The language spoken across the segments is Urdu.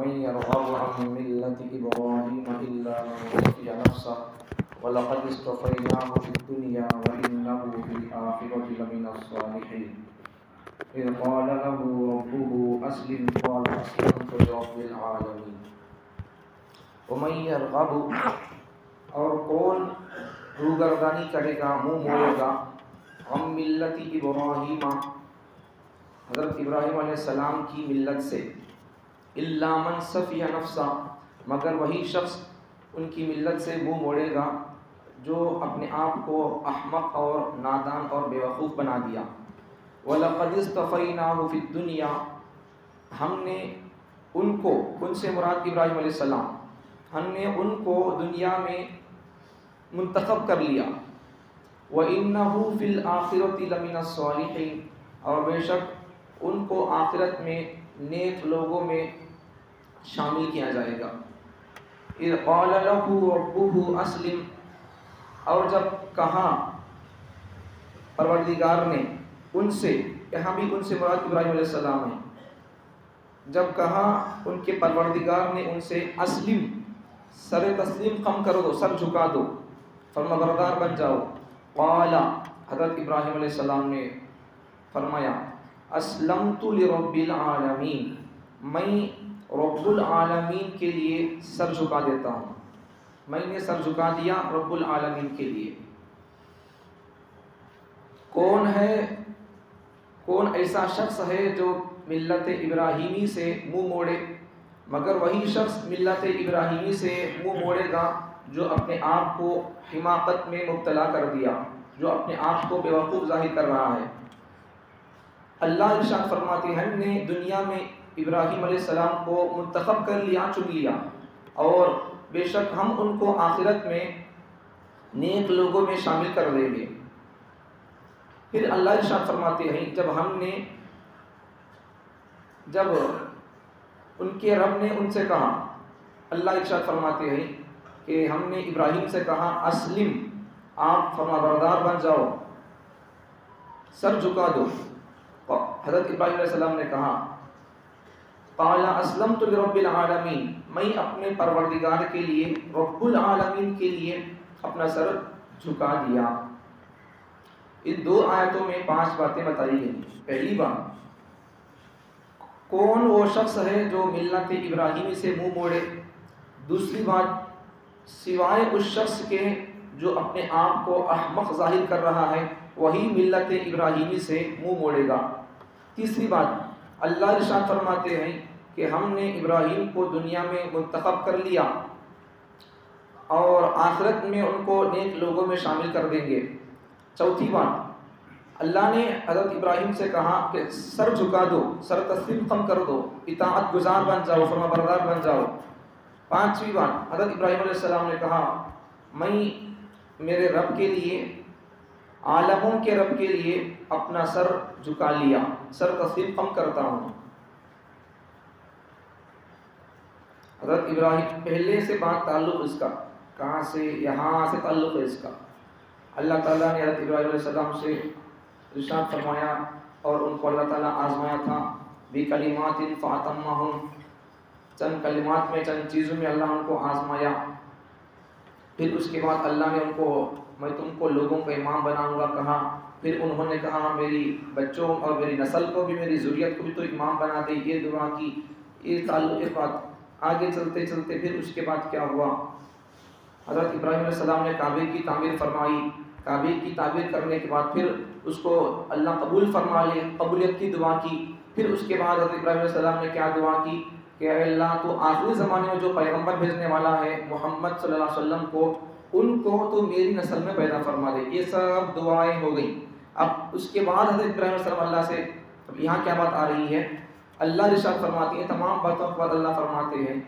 ومن يرغب عن ملة إبراهيم إلا من سفه نفسه ولقد اصطفيناه في الدنيا وإنه في الآخرة لمن الصالحين إذ قال له ربه أسلم قال أسلمت لرب العالمين ومن يرغب اور کون روگردانی کرے گا، منہ موڑے گا، عن ملت ابراہیم حضرت ابراہیم علیہ السلام کی ملت سے، الا من سفی نفسہ مگر وہی شخص ان کی ملت سے منہ موڑے گا جو اپنے آپ کو احمق اور نادان اور بیوقوف بنا دیا۔ وَلَقَدِ اصْطَفَيْنَاهُ فِي الدُّنْيَا ہم نے ان کو، ان سے مراد ابراہیم علیہ السلام، ہم نے ان کو دنیا میں منتخب کر لیا۔ وَإِنَّهُ فِي الْآخِرَةِ لَمِنَ الصَّالِحِينَ اور بے شک ان کو آخرت میں نیک لوگوں میں شامل کیا جائے گا۔ اِذْ قَالَ لَهُ رَبُّهُ أَسْلِمْ اور جب کہا پروردگار نے ان سے، یہاں بھی ان سے مراد ابراہیم علیہ السلام ہے، جب کہا ان کے پروردگار نے ان سے اسلم، سر تسلیم خم کر دو، سر جھکا دو، فرمانبردار بن جاؤ۔ قال حضرت ابراہیم علیہ السلام نے فرمایا اسلمت لرب العالمین، میں رب العالمین کے لیے سر جھکا دیتا ہوں، میں نے سر جھکا دیا رب العالمین کے لیے۔ کون ایسا شخص ہے جو ملت ابراہیمی سے منہ موڑے؟ مگر وہی شخص ملت ابراہیمی سے منہ موڑے گا جو اپنے آپ کو حماقت میں مبتلا کر دیا، جو اپنے آپ کو بیوقوف ظاہر کر رہا ہے۔ اللہ ارشاد فرماتے ہیں ہم نے دنیا میں ابراہیم علیہ السلام کو منتخب کر لیا، چن لیا، اور بے شک ہم ان کو آخرت میں نیک لوگوں میں شامل کر دیں گے۔ پھر اللہ ارشاد فرماتے ہیں جب ان کے رب نے ان سے کہا، اللہ ارشاد فرماتے ہیں کہ ہم نے ابراہیم سے کہا اسلم، آپ فرمانبردار بن جاؤ، سر جھکا دو۔ حضرت ابراہیم علیہ السلام نے کہا قال اسلمت لرب العالمین، میں اپنے پروردگار کے لیے، رب العالمین کے لیے اپنا سر جھکا دیا۔ ان دو آیتوں میں 5 باتیں بتائی گئی۔ پہلی بات، کون وہ شخص ہے جو ملت ابراہیمی سے منہ موڑے؟ دوسری بات، سوائے اس شخص کے جو اپنے آپ کو احمق ظاہر کر رہا ہے وہی ملت ابراہیمی سے منہ موڑے گا۔ تیسری بات، اللہ ارشاد فرماتے ہیں کہ ہم نے ابراہیم کو دنیا میں منتخب کر لیا اور آخرت میں ان کو نیک لوگوں میں شامل کر دیں گے۔ چوتھی بات، اللہ نے حضرت ابراہیم سے کہا کہ سر جھکا دو، سر تسلیم خم کر دو، اطاعت گزار بن جاؤ، فرمانبردار بن جاؤ۔ پانچویں بات، حضرت ابراہیم علیہ السلام نے کہا میں میرے رب کے لیے، عالموں کے رب کے لیے اپنا سر جھکا لیا، سر تسلیم خم کرتا ہوں۔ حضرت ابراہیم پہلے سے بات تعلق اس کا کہاں سے، یہاں سے تعلق ہے اس کا۔ اللہ تعالیٰ نے حضرت ابراہیم علیہ السلام سے ارشاد فرمایا اور ان کو اللہ تعالیٰ آزمایا تھا بکلمات فاتمہن، چند کلمات میں، چند چیزوں میں اللہ ان کو آزمایا۔ پھر اس کے بعد اللہ نے ان کو میں تم کو لوگوں کا امام بناؤں گا کہا۔ پھر انہوں نے کہا میری بچوں اور میری نسل کو بھی، میری ذریت کو بھی تو امام بنا دے، یہ دعا کی، یہ تعلق کے بعد آگے چلتے چلتے پھر اس کے بعد کیا ہوا؟ حضرت ابراہیم علیہ السلام نے کعبے کی تعمیر فرمائی، کعبے کی تعمیر کرنے کے بعد پھر اس کو اللہ قبول فرما لے، قبولیت کی دعا کی۔ پھر اس کے بعد حضرت ابراہیم علیہ السلام نے کیا دعا کی کہ اے اللہ تو آخری زمانے میں جو پیغمبر بھیجنے والا ہے محمد صلی اللہ علیہ وسلم کو، ان کو تو میری نسل میں پیدا فرما دے۔ یہ سب دعائیں ہو گئیں۔ اب اس کے بعد حضرت ابراہیم علیہ السلام اللہ سے، اب یہاں کیا بات آ رہی ہے؟ اللہ ارشاد فرماتی ہے، تمام باتوں کے بعد اللہ فرماتے ہیں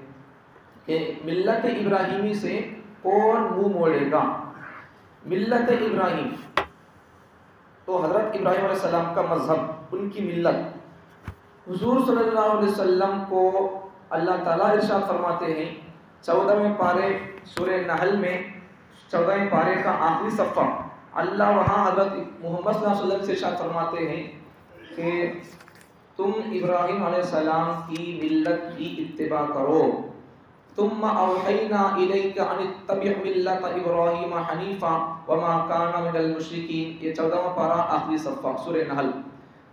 کہ ملت ابراہیمی سے کون منہ موڑے گا؟ ملت ابراہیم تو حضرت ابراہیم علیہ السلام کا مذہب، ان کی ملت۔ حضور صلی اللہ علیہ وسلم کو اللہ تعالیٰ ارشاد فرماتے ہیں 14ویں پارے سورہ نحل میں، 14ویں پارے کا آخری صفحہ، اللہ وہاں حضرت محمد صلی اللہ علیہ وسلم سے ارشاد فرماتے ہیں کہ تم ابراہیم علیہ السلام کی ملت کی اتباع کرو. ثم اوحینا الیک ان اتبع ملت ابراہیم حنیفا وما کان من المشرکین. یہ 14واں پارہ آخری صفحہ سورہ نحل.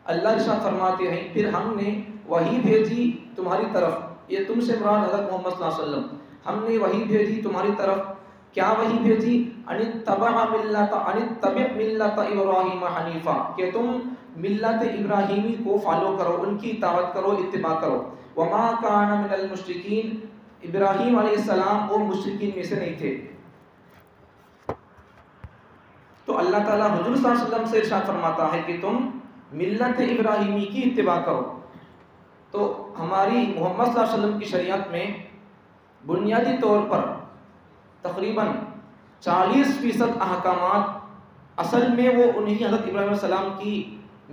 اللہ ارشاد فرماتے ہیں پھر ہم نے وحی بھیجی تمہاری طرف. یہ تم سے مراد حضرت محمد صلی اللہ علیہ وسلم. ہم نے وحی بھیجی تمہاری طرف. کیا وحی بھیجی؟ ان اتبع ملت ابراہیم حنیفا، کہ تم ملت ابراہیمی کو فالو کرو، ان کی اطاعت کرو، اتباع کرو. وما کان من المشرکین، ابراہیم علیہ السلام وہ مشرکین میں سے نہیں تھے. تو اللہ تعالیٰ حضور صلی اللہ علیہ وسلم سے ارشاد فرماتا ہے کہ تم ملت ابراہیمی کی اتباع کرو. تو ہماری محمد صلی اللہ علیہ وسلم کی شریعت میں بنیادی طور پر تقریباً 40% احکامات اصل میں وہ انہی حضرت ابراہیم علیہ السلام کی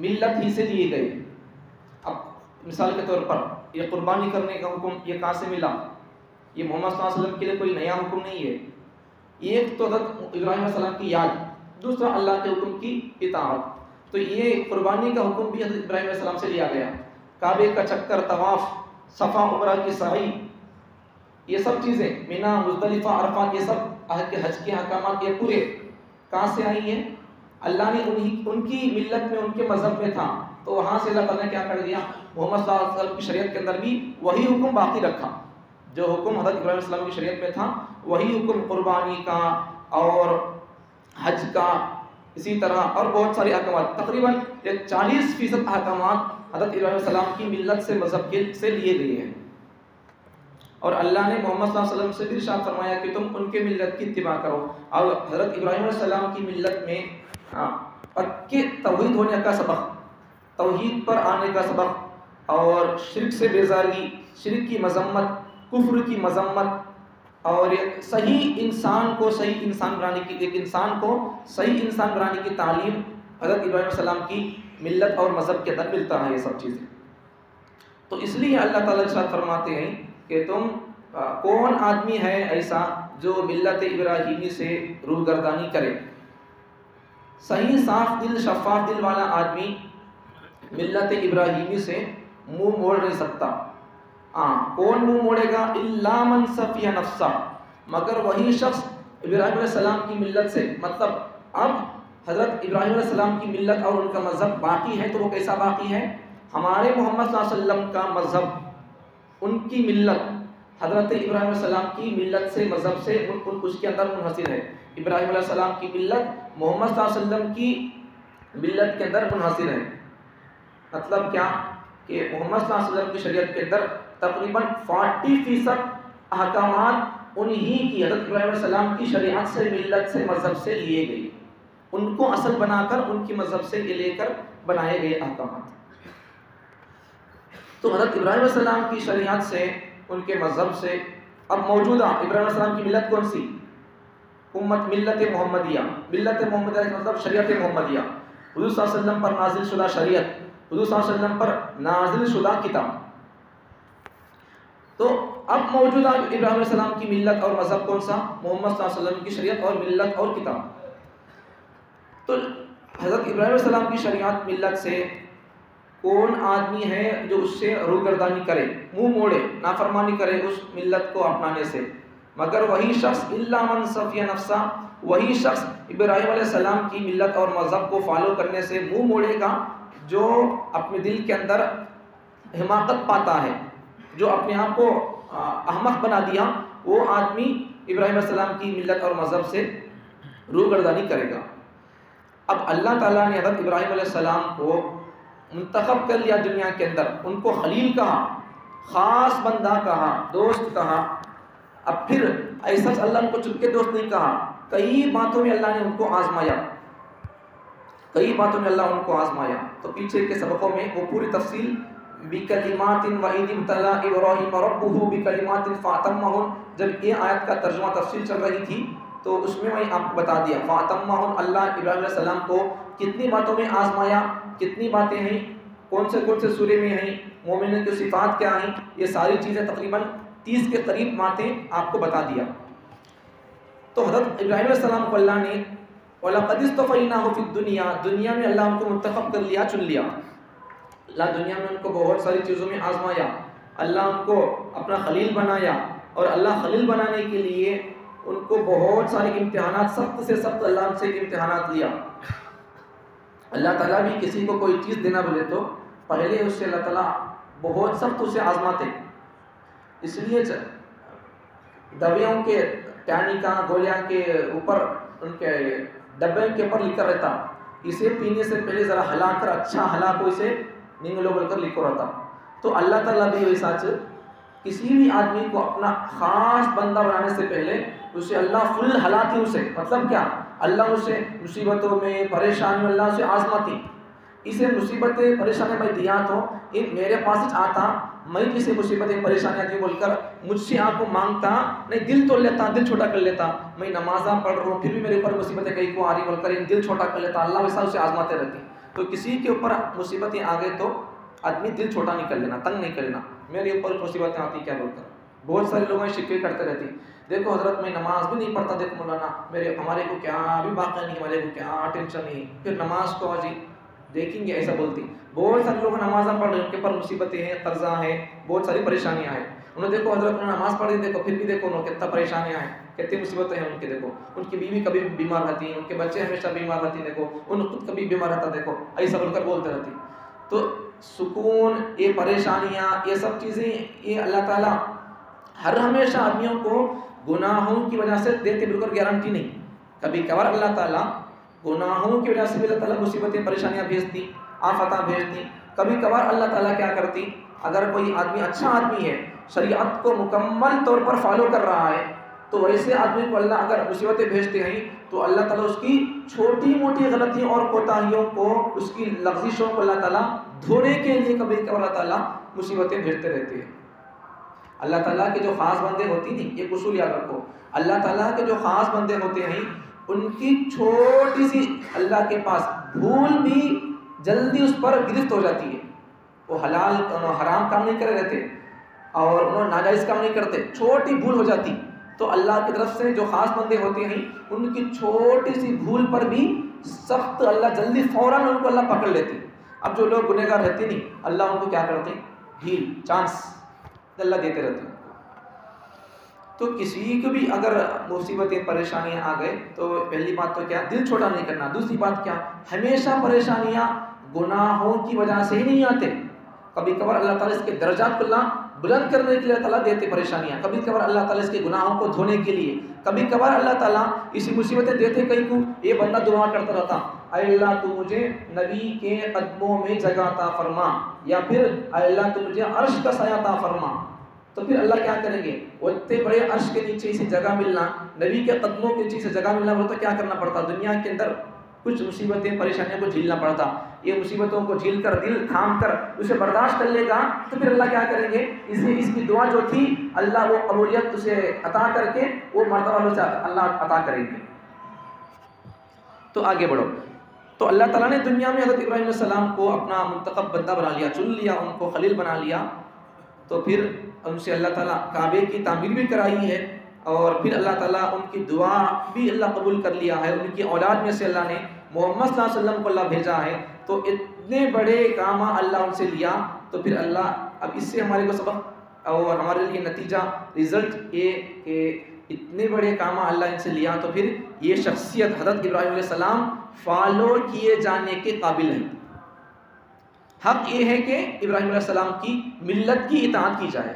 ملت ہی سے لیے گئے. اب مثال کے طور پر یہ قربانی کرنے کا حکم یہ کہاں سے ملا؟ یہ محمد صلی اللہ علیہ وسلم کے لیے کوئی نیا حکم نہیں ہے. ایک تو حضرت ابراہیم علیہ السلام کی یاد، دوسرا اللہ کے حکم کی اطاعت. تو یہ قربانی کا حکم بھی حضرت ابراہیم علیہ السلام سے لیا گیا. کعبے کا چکر، طواف، صفا عمرہ کی سعی، یہ سب چیزیں، مینا، مزدلفہ، عرفات، یہ سب حج کے احکامات یہ پورے کہاں سے آئی ہیں؟ اللہ نے ان کی ملت میں، ان کے مذہب میں تھا، تو وہاں سے اللہ تعالیٰ نے کیا کر دیا؟ محمد صلی اللہ علیہ وسلم کی شریعت کے اندر بھی وہی حکم باقی رکھا. جو حکم حضرت ابراہیم علیہ السلام کی شریعت میں تھا وہی حکم قربانی کا اور حج کا، اسی طرح اور بہت سارے احکامات، تقریباً 40% احکامات حضرت ابراہیم علیہ السلام کی ملت سے، مذہب سے لیے گئے ہیں. اور اللہ نے محمد صلی اللہ علیہ وسلم سے بھی ارشاد فرمایا کہ تم ان کے ملت کی اتباع کرو. اور حضرت ابراہیم علیہ السلام کی ملت میں پکے توحید ہونے کا سبق، توحید پر آنے کا سبق، اور شرک سے بیزاری، شرک کی مذمت، کفر کی مذمت، اور صحیح انسان کو صحیح انسان بنانے کی، ایک انسان کو صحیح انسان بنانے کی تعلیم حضرت ابراہیم علیہ السلام کی ملت اور مذہب کے اندر ملتا ہے یہ سب چیزیں. تو اس لیے اللہ تعالیٰ ارشاد فرماتے ہیں کہ تم کون آدمی ہے ایسا جو ملت ابراہیمی سے روگردانی کرے. صحیح صاف دل، شفاف دل والا آدمی ملت ابراہیمی سے منہ موڑ نہیں سکتا. کون منہ موڑے گا؟ الا من صفی نفسہ، مگر وہی شخص ابراہیم علیہ السلام کی ملت سے، مطلب اب حضرت ابراہیم علیہ السلام کی ملت اور ان کا مذہب باقی ہے. تو وہ کیسا باقی ہے؟ ہمارے محمد صلی اللہ علیہ وسلم کا مذہب، ان کی ملت حضرت ابراہیم علیہ السلام کی ملت سے، مذہب سے اس کے اندر منحصر ہے. ابراہیم علیہ السلام کی ملت محمد صلی اللہ علیہ وسلم کی ملت کے اندر منحصر ہے. مطلب کیا؟ کہ محمد صلی اللہ علیہ وسلم کی شریعت کے اندر تقریباً 40% احکامات انہی کی، حضرت ابراہیم علیہ السلام کی شریعت سے، ملت سے، مذہب سے لیے گئے. ان کو اصل بنا کر ان کی مذہب سے لے کر بنائے گئے احکامات. تو حضرت ابراہیم علیہ السلام کی شریعت سے، ان کے مذہب سے، اب موجودہ ابراہیم علیہ السلام کی ملت کون سی؟ امت ملت محمدیہ. ملت محمدیہ کا مطلب شریعت محمدیہ، حضور صلی اللہ علیہ وسلم پر نازل شدہ شریعت، حضور صلی اللہ علیہ وسلم پر نازل شدہ کتاب. تو اب موجودہ ابراہیم علیہ السلام کی ملت اور مذہب کون سا؟ محمد صلی اللہ علیہ وسلم کی شریعت اور ملت اور کتاب. تو حضرت ابراہیم علیہ السلام کی شریعت، ملت سے کون آدمی ہے جو اس سے روگردانی کرے، منہ موڑے، نافرمانی کرے اس ملت کو اپنانے سے؟ مگر وہی شخص، الا من صفی نفسہ، وہی شخص ابراہیم علیہ السلام کی ملت اور مذہب کو فالو کرنے سے منہ موڑے گا جو اپنے دل کے اندر حماقت پاتا ہے، جو اپنے آپ کو احمق بنا دیا، وہ آدمی ابراہیم علیہ السلام کی ملت اور مذہب سے روگردانی کرے گا. اب اللہ تعالیٰ نے حضرت ابراہیم علیہ السلام کو منتخب کر لیا دنیا کے اندر، ان کو خلیل کہا، خاص بندہ کہا، دوست کہا. اب پھر ایسا اللہ ان کو چن کے دوست نہیں کہا، کئی باتوں میں اللہ نے ان کو آزمایا، کئی باتوں میں اللہ ان کو آزمایا. تو پیچھے کے سبقوں میں وہ پوری تفصیل بکلمات وَإِذِ ابْتَلَىٰ إِبْرَاهِيمَ رَبُّهُ بِكَلِمَاتٍ فَأَتَمَّهُنَّ، جب یہ آیت کا ترجمہ تفصیل چل رہی تھی تو اس میں آپ کو بتا دیا فَأَتَمَّهُنَّ، اللہ ابراہیم علیہ السلام کو کتنی باتوں میں آزمایا، کتنی باتیں ہیں، کون سے سورے میں ہیں، مومنین کی صفات کیا ہیں، یہ ساری چیزیں تقریباً 30 کے قریب باتیں آپ کو بتا دیا. تو حضرت ابراہیم علیہ السلام کو اللہ نے وَلَقَدِ اصْطَفَيْنَاهُ فِي الدُّنْيَا، دنیا میں اللہ ان کو منتخب کر لیا، چن لیا. اللہ دنیا میں ان کو بہت ساری چیزوں میں آزمایا، اللہ ان کو اپنا خلیل بنایا، اور اللہ خلیل بنانے کے لیے ان کو بہت سارے امتحانات، سخت سے سخت اللہ ان سے امتحانات لیا۔ اللہ تعالیٰ بھی کسی کو کوئی چیز دینا بولے تو پہلے اس سے اللہ تعالیٰ بہت سخت اسے آزماتے۔ اس لیے دویوں کے ٹانی کا گولیاں کے اوپر، ان کے ڈبے کے اوپر لکھا رہتا، اسے پینے سے پہلے ذرا ہلا کر، اچھا ہلا کو اسے نینگلو بول کر لکھو رہتا۔ تو اللہ تعالیٰ بھی ویسا کسی بھی آدمی کو اپنا خاص بندہ بنانے سے پہلے اسے اللہ فل ہلاتی، اسے مطلب کیا، اللہ اسے مصیبتوں میں، پریشانی میں اللہ اسے آزماتی۔ اسے مصیبتیں پریشانی میں دیا تو میرے پاس آتا، میں کسی مصیبتیں پریشانیاں دی بول کر مجھ سے آپ کو مانگتا نہیں، دل توڑ لیتا، دل چھوٹا کر لیتا، میں نمازاں پڑھ رہا ہوں پھر بھی میرے اوپر مصیبتیں کہیں کو آ رہی بول کر دل چھوٹا کر لیتا، اللہ ویسا اسے آزماتے رہتی۔ تو کسی کے اوپر مصیبتیں آ گئے تو آدمی دل چھوٹا نہیں کر لینا، تنگ نہیں کر لینا، میرے اوپر مصیبتیں آتی کیا بول کر۔ بہت سارے لوگوں میں شکوے کرتے رہتی، دیکھو حضرت میں نماز بھی نہیں پڑھتا، دیکھو مولانا ہمارے کو کیا ابھی واقعہ نہیں، ہمارے کو کیا ٹینشن نہیں، پھر نماز کو جی دیکھیں گے، ایسا بولتی۔ بہت سارے لوگ نمازاں پڑھ رہے ہیں، ان کے اوپر مصیبتیں ہیں، قرضہ ہیں، بہت ساری پریشانیاں ہیں، انہوں دیکھو حضرت نے نماز پڑھی، دیکھو پھر بھی دیکھو انہوں کتنا پریشانیاں ہیں، کتنی مصیبتیں ہیں ان کے، دیکھو ان کی بیوی کبھی بیمار رہتی ہیں، ان کے بچے ہمیشہ بیمار رہتی ہیں، دیکھو ان خود کبھی بیمار رہتا، دیکھو ایسا بول کر بولتے رہتی۔ تو سکون، یہ پریشانیاں، یہ سب چیزیں یہ اللہ تعالیٰ ہر ہمیشہ آدمیوں کو گناہوں کی وجہ سے دیتے بالکل گارنٹی نہیں۔ کبھی کبھار اللہ تعالیٰ گناہوں کی وجہ سے بھی اللہ تعالیٰ مصیبتیں پریشانیاں بھیجتی، آفتیں بھیجتی۔ کبھی کبھار اللہ تعالیٰ کیا کرتی، اگر کوئی آدمی اچھا آدمی ہے، شریعت کو مکمل طور پر فالو کر رہا ہے، تو ویسے آدمی کو اللہ اگر مصیبتیں بھیجتے ہیں تو اللہ تعالیٰ اس کی چھوٹی موٹی غلطیوں اور کوتاہیوں کو، اس کی لغزشوں کو اللہ تعالیٰ دھونے کے لیے کبھی کبھار اللہ تعالیٰ مصیبتیں بھیجتے رہتے ہیں۔ اللہ تعالیٰ کے جو خاص بندے ہوتی نہیں، یہ اصول یاد رکھو، اللہ تعالیٰ کے جو خاص بندے ہوتے ہیں ان کی چھوٹی سی اللہ کے پاس بھول بھی جلدی اس پر گرفت ہو جاتی ہے۔ وہ حلال حرام کام نہیں کرے رہتے اور انہوں ناجائز کام نہیں کرتے، چھوٹی بھول ہو جاتی تو اللہ کی طرف سے جو خاص بندے ہوتے ہیں ان کی چھوٹی سی بھول پر بھی سخت اللہ جلدی فوراً ان کو اللہ پکڑ لیتے۔ اب جو لوگ گنہگار رہتے نہیں، اللہ ان کو کیا کرتے، ڈھیل، چانس اللہ دیتے رہتے ہیں۔ تو کسی کو بھی اگر مصیبتیں پریشانیاں آ گئے تو پہلی بات تو کیا، دل چھوٹا نہیں کرنا۔ دوسری بات کیا، ہمیشہ پریشانیاں گناہوں کی وجہ سے ہی نہیں آتے، کبھی کبھار اللہ تعالیٰ اس کے درجات کو اللہ بلند کرنے کے لیے اللہ تعالیٰ دیتے پریشانیاں، کبھی کبھار اللہ تعالیٰ اس کے گناہوں کو دھونے کے لیے، کبھی کبھار اللہ تعالیٰ اسی مصیبتیں دیتے کہیں کو یہ بندہ دعا کرتا رہتا، اے اللہ تو مجھے نبی کے قدموں میں جگہ عطا فرما، یا پھر اے اللہ تو مجھے عرش کا سایہ عطا فرما، تو پھر اللہ کیا کریں گے، وہ اتنے بڑے عرش کے نیچے سے جگہ ملنا، نبی کے قدموں کے نیچے سے جگہ ملنا، وہ تو کیا کرنا پڑتا، دنیا کے اندر کچھ مصیبتیں پریشانیوں کو جھیلنا پڑتا، یہ مصیبتوں کو جھیل کر دل تھام کر اسے برداشت کر لے گا تو پھر اللہ کیا کریں گے، اس کی دعا جو تھی اللہ وہ قبولیت اسے عطا کر کے وہ مرتبہ اسے اللہ عطا کریں گے۔ تو آگے بڑھو، تو اللہ تعالیٰ نے دنیا میں حضرت ابراہیم علیہ السلام کو اپنا منتخب بندہ بنا لیا، چن لیا، ان کو خلیل بنا لیا، تو پھر ان سے اللہ تعالیٰ کعبے کی تعمیر بھی کرائی ہے، اور پھر اللہ تعالیٰ ان کی دعا بھی اللہ قبول کر لیا ہے، ان کی اولاد میں سے اللہ نے محمد صلی اللہ علیہ وسلم کو اللہ بھیجا ہے، تو اتنے بڑے کام اللہ ان سے لیا، تو پھر اللہ اب اس سے ہمارے کو سبق اور ہمارے لیے نتیجہ رزلٹ یہ کہ اتنے بڑے کام اللہ ان سے لیا، تو پھر یہ شخصیت حضرت ابراہیم علیہ السلام فالو کیے جانے کے قابل ہے۔ حق یہ ہے کہ ابراہیم علیہ السلام کی ملت کی اطاعت کی جائے۔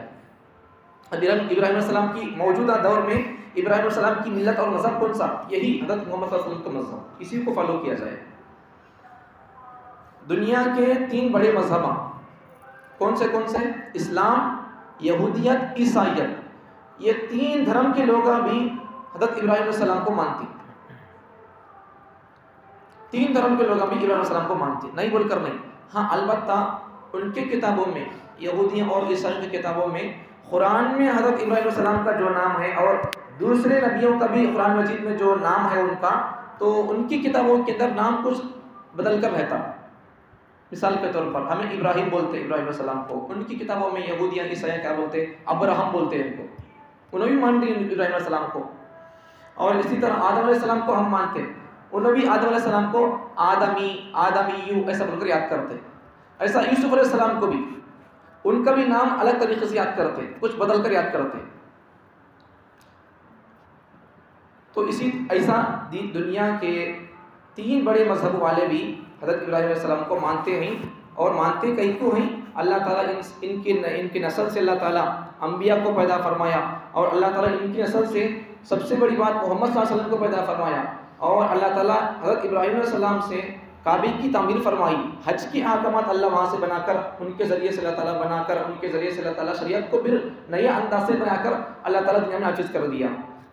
ابراہیم علیہ السلام کی موجودہ دور میں ابراہیم علیہ السلام کی ملت اور مذہب کون سا، یہی حضرت محمد صلی اللہ علیہ وسلم کا مذہب، اسی کو فالو کیا جائے۔ دنیا کے 3 بڑے مذہب کون سے؟ اسلام، یہودیت، عیسائیت، یہ 3 دھرم کے لوگ بھی حضرت ابراہیم علیہ السلام کو مانتے، 3 دھرم کے لوگ بھی ابراہیم علیہ السلام کو مانتے، نہیں بول کر نہیں۔ ہاں البتہ ان کے کتابوں میں، یہودیوں اور عیسائیوں کی کتابوں میں قرآن میں حضرت ابراہیم علیہ السلام کا جو نام ہے اور دوسرے نبیوں کا بھی قرآن مجید میں جو نام ہے ان کا، تو ان کی کتابوں کے اندر نام کچھ بدل کر رہتا۔ مثال کے طور پر ہمیں ابراہیم بولتے ابراہیم علیہ السلام کو، ان کی کتابوں میں یہودیاں عیسائی کیا بولتے، ابراہم بولتے ہیں ان کو، انہوں بھی مانتے ہیں ابراہیم علیہ السلام کو۔ اور اسی طرح آدم علیہ السلام کو ہم مانتے، انہوں بھی آدم علیہ السلام کو آدمیو ایسا بول کر یاد کرتے۔ ایسا یوسف علیہ السلام کو بھی ان کا بھی نام الگ طریقے سے یاد کرتے، کچھ بدل کر یاد کرتے. تو اسی ایسا دنیا کے 3 بڑے مذہب والے بھی حضرت ابراہیم علیہ السلام کو مانتے ہیں، اور مانتے کہیں کو ہیں. اللہ تعالیٰ ان کی نسل سے اللہ تعالیٰ انبیاء کو پیدا فرمایا، اور اللہ تعالیٰ نے ان کی نسل سے سب سے بڑی بات محمد صلی اللہ علیہ وسلم کو پیدا فرمایا، اور اللہ تعالیٰ حضرت ابراہیم علیہ السلام سے کعبے کی تعمیر فرمائی. حج کی احکامات اللہ وہاں سے بنا کر ان کے ذریعے سے اللہ تعالیٰ بنا کر ان کے ذریعے سے اللہ تعالیٰ شریعت کو پھر نئے انداز سے بنا کر اللہ تعالیٰ دنیا میں نافذ کر دیا.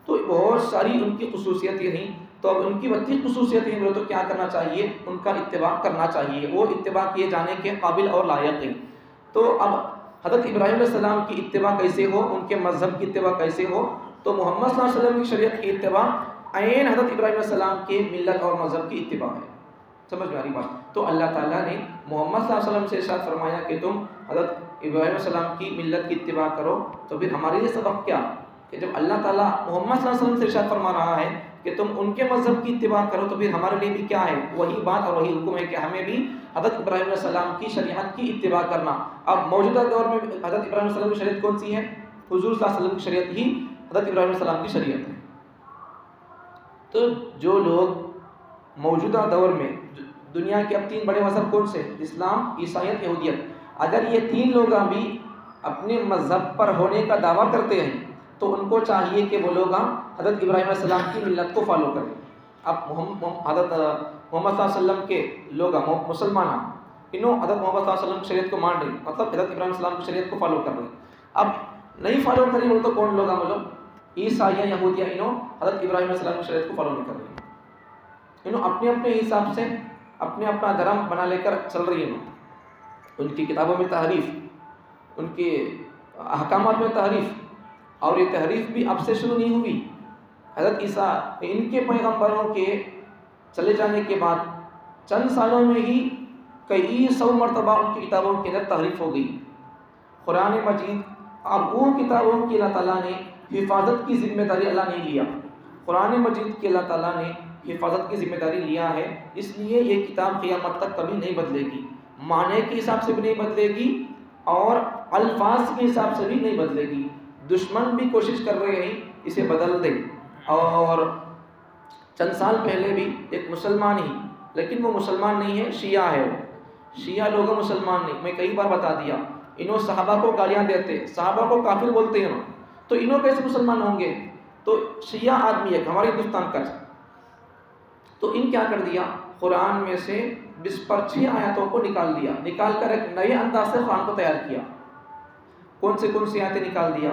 تو بہت ساری ان کی خصوصیتیں ہیں. تو اب ان کی بڑی خصوصیتیں بولے تو کیا کرنا چاہیے؟ ان کا اتباع کرنا چاہیے، وہ اتباع کیے جانے کے قابل اور لائق ہیں. تو اب حضرت ابراہیم علیہ السلام کی اتباع کیسے ہو، ان کے مذہب کی اتباع کیسے ہو؟ تو محمد صلی اللہ علیہ وسلم کی شریعت کی اتباع عین حضرت ابراہیم علیہ السلام کے ملت اور مذہب کی اتباع ہے. سمجھ میں آ رہی بات؟ تو اللہ تعالیٰ نے محمد صلی اللہ علیہ وسلم سے ارشاد فرمایا کہ تم حضرت ابراہیم علیہ السلام کی ملت کی اتباع کرو. تو پھر ہمارے لیے سبق کیا کہ جب اللہ تعالیٰ محمد صلی اللہ علیہ وسلم سے ارشاد فرما رہا ہے کہ تم ان کے مذہب کی اتباع کرو، تو پھر ہمارے لیے بھی کیا ہے؟ وہی بات اور وہی حکم ہے کہ ہمیں بھی حضرت ابراہیم علیہ السلام کی شریعت کی اتباع کرنا. اب موجودہ دور میں حضرت ابراہیم علیہ السلام کی شریعت کون سی ہے؟ حضور صلی اللہ علیہ وسلم کی شریعت ہی حضرت ابراہیم علیہ السلام کی شریعت ہے. تو جو لوگ موجودہ دور میں دنیا کے اب 3 بڑے مذہب کون سے؟ اسلام، عیسائیت، یہودیت، اگر یہ 3 لوگ بھی اپنے مذہب پر ہونے کا دعویٰ کرتے ہیں تو ان کو چاہیے کہ وہ لوگ حضرت ابراہیم علیہ السلام کی ملت کو فالو کریں. اب حضرت محمد صلی اللہ علیہ وسلم کے لوگ مسلمان انہوں حضرت محمد صلی اللہ علیہ وسلم کی شریعت کو مان رہے، مطلب حضرت ابراہیم علیہ السلام کی شریعت کو فالو کر رہے. اب نہیں فالو کریں وہ تو کون لوگ ہیں؟ عیسائیہ، یہودیہ، انہوں حضرت ابراہیم علیہ السلام کی شریعت کو فالو نہیں کر رہے. انہوں اپنے حساب سے اپنا دھرم بنا لے کر چل رہی ہیں. ان کی کتابوں میں تحریف، ان کے احکامات میں تحریف، اور یہ تحریف بھی اب سے شروع نہیں ہوئی. حضرت عیسیٰ ان کے پیغمبروں کے چلے جانے کے بعد چند سالوں میں ہی کئی 100 مرتبہ ان کی کتابوں کے اندر تحریف ہو گئی. قرآن مجید اب وہ کتابوں کی اللہ تعالیٰ نے حفاظت کی ذمہ داری اللہ نے لیا. قرآن مجید کی اللہ تعالیٰ نے حفاظت کی ذمہ داری لیا ہے، اس لیے یہ کتاب قیامت تک کبھی نہیں بدلے گی. معنی کے حساب سے بھی نہیں بدلے گی اور الفاظ کے حساب سے بھی نہیں بدلے گی. دشمن بھی کوشش کر رہے ہیں اسے بدل دیں. اور چند سال پہلے بھی ایک مسلمان ہی، لیکن وہ مسلمان نہیں ہے، شیعہ ہے. وہ شیعہ لوگ مسلمان نہیں. میں کئی بار بتا دیا، انہوں صحابہ کو گالیاں دیتے، صحابہ کو کافر بولتے ہیں، تو انہوں کیسے مسلمان ہوں گے؟ تو شیعہ آدمی ہے ہمارے ہندوستان کا. تو ان کیا کر دیا؟ قرآن میں سے 26 آیاتوں کو نکال کر ایک نئے انداز سے قرآن کو تیار کیا. کون سی آیتیں نکال دیا؟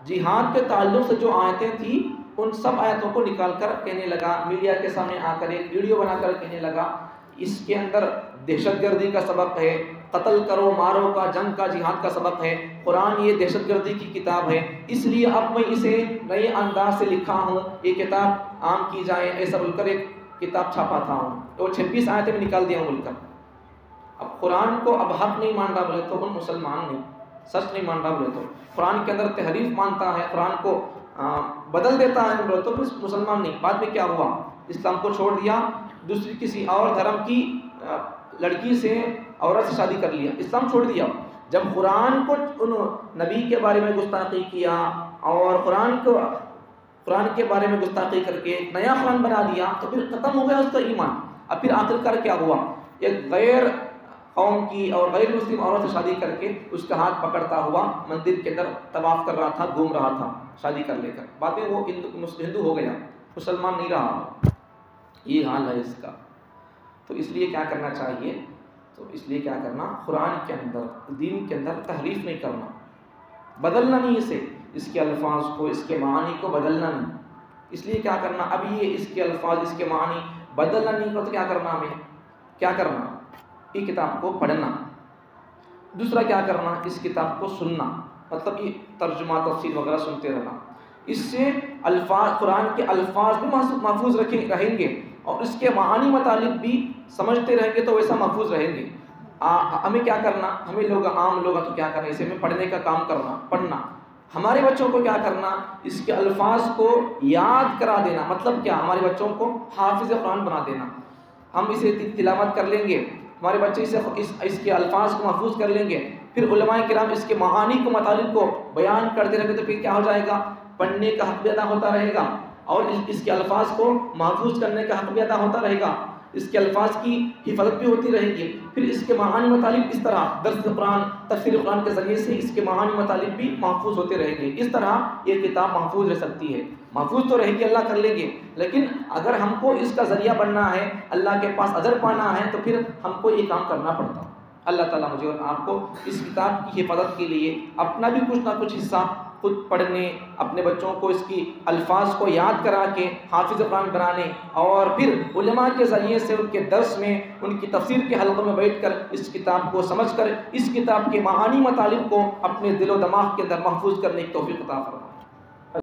جہاد کے تعلق سے جو آیتیں تھیں ان سب آیتوں کو نکال کر کہنے لگا، میڈیا کے سامنے آ کر ایک ویڈیو بنا کر کہنے لگا اس کے اندر دہشت گردی کا سبق ہے، قتل کرو مارو کا، جنگ کا، جہاد کا سبق ہے. قرآن یہ دہشت گردی کی کتاب ہے، اس لیے اب میں اسے نئے انداز سے لکھا ہوں، یہ کتاب عام کی جائے، ایسا بول کر ایک کتاب چھاپا ہوں. تو 26 آیتیں میں نکال دیا ہوں بول کر. اب قرآن کو اب حق نہیں مان رہا بولے تو ان مسلمان نہیں، سچ نہیں مان رہا بولے تو قرآن کے اندر تحریف مانتا ہے، قرآن کو بدل دیتا ہے بولے تو پھر مسلمان نہیں. بعد میں کیا ہوا؟ اسلام کو چھوڑ دیا، دوسری کسی اور دھرم کی لڑکی سے، عورت سے شادی کر لیا، اسلام چھوڑ دیا. جب قرآن کو نبی کے بارے میں گستاخی کیا اور قرآن کے بارے میں گستاخی کر کے نیا قرآن بنا دیا تو پھر ختم ہو گیا اس کا ایمان. اب پھر آخر کر کیا ہوا؟ ایک غیر قوم کی اور غیر مسلم عورت سے شادی کر کے اس کا ہاتھ پکڑتا ہوا مندر کے اندر طواف کر رہا تھا، گھوم رہا تھا شادی کر لے کر. بعد میں وہ ہندو ہو گیا، مسلمان نہیں رہا. یہ حال ہے اس کا. تو اس لیے کیا کرنا چاہیے؟ تو اس لیے کیا کرنا؟ قرآن کے اندر، دین کے اندر تحریف نہیں کرنا، بدلنا نہیں اسے، اس کے الفاظ کو، اس کے معانی کو بدلنا نہیں. اس لیے کیا کرنا؟ اب یہ اس کے الفاظ، اس کے معانی بدلنا نہیں تو کیا کرنا؟ ہمیں کیا کرنا؟ یہ کتاب کو پڑھنا. دوسرا کیا کرنا؟ اس کتاب کو سننا، مطلب یہ ترجمہ تفسیر وغیرہ سنتے رہنا. اس سے الفاظ، قرآن کے الفاظ بھی محفوظ رہیں گے اور اس کے معانی متعلق بھی سمجھتے رہیں گے تو ویسا محفوظ رہیں گے. ہمیں کیا کرنا؟ ہمیں عام لوگ تو کیا کرنا؟ اسے میں پڑھنے کا کام کرنا، پڑھنا. ہمارے بچوں کو کیا کرنا؟ اس کے الفاظ کو یاد کرا دینا. مطلب کیا؟ ہمارے بچوں کو حافظ قرآن بنا دینا. ہم اسے تلاوت کر لیں گے، ہمارے بچے اس کے الفاظ کو محفوظ کر لیں گے، پھر علماء کرام اس کے معانی کو مطالب کو بیان کرتے رہیں گے، تو پھر کیا ہو جائے گا، پڑھنے کا حق بھی ادا ہوتا رہے گا اور اس کے الفاظ کو محفوظ کرنے کا حق بھی ادا ہوتا رہے گا، اس کے الفاظ کی حفاظت بھی ہوتی رہے گی، پھر اس کے معانی مطالب اس طرح درس قرآن تفسیر قرآن کے ذریعے سے اس کے معانی مطالب بھی محفوظ ہوتے رہیں گے۔ اس طرح یہ کتاب محفوظ رہ سکتی ہے، محفوظ تو رہے گی، اللہ کر لیں گے، لیکن اگر ہم کو اس کا ذریعہ بننا ہے، اللہ کے پاس اجر پانا ہے، تو پھر ہم کو یہ کام کرنا پڑتا۔ اللہ تعالیٰ مجھے اور آپ کو اس کتاب کی حفاظت کے لیے اپنا بھی کچھ نہ کچھ حصہ خود پڑھنے، اپنے بچوں کو اس کی الفاظ کو یاد کرا کے حافظ قرآن بنانے، اور پھر علماء کے ذریعے سے ان کے درس میں، ان کی تفسیر کے حلقوں میں بیٹھ کر اس کتاب کو سمجھ کر اس کتاب کے معانی مطالب کو اپنے دل و دماغ کے اندر محفوظ کرنے کی توفیق عطا فرمائے۔